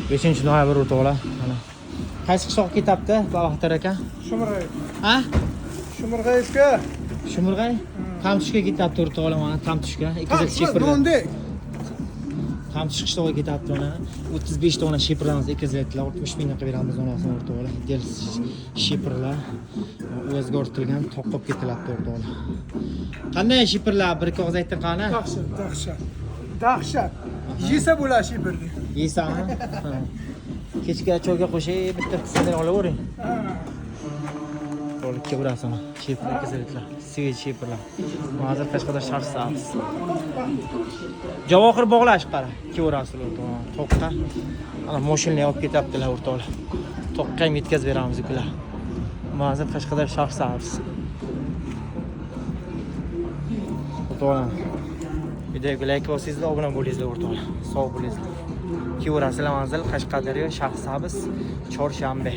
5 noyabr o'rtoqlar. Mana. Qaysi qishloqqa ketyapti, Babaxtir aka? Shumirg'ay. Ha? Shumirg'ayga. Shumirg'ay? Tamtushga ketyapti o'rtoqlar, mana Tamtushga. 200 shepirlar. Mondek. Tamtush qishlog'iga ketyapti mana. 35 dona shepirlarimiz 200 60 mingga qilib beramiz onasini o'rtoqlar. Del shepirlar. O'zga ortilgan to'qib ketilyapti o'rtoqlar. Qanday shepirlar? Bir og'iz ayting qani? Dahshat. Yesa bo'lar shepirni. Yeysanmi? Kechga choyga qo'shib, bitta qismini olavering. Olib kelaverasizmi? Shepirlar kesilitlar. Sivil shepirlar. Hozir Qashqadaryo shahar savs. Javohir bog'lash qara. Kelaverasizlar o'rtoqlar. To'qqa. Ana mashinani olib ketyaptilar o'rtoqlar. To'qqa ham yetkazib beramiz ular. Hozir Qashqadaryo shahar savs. O'rtoqlar. Videoga like bosingizlar, obuna bo'lingizlar o'rtoqlar. Sog' bo'lingizlar. Kelaverasizlar manzil Qashqadaryo shahar savs chorshanba.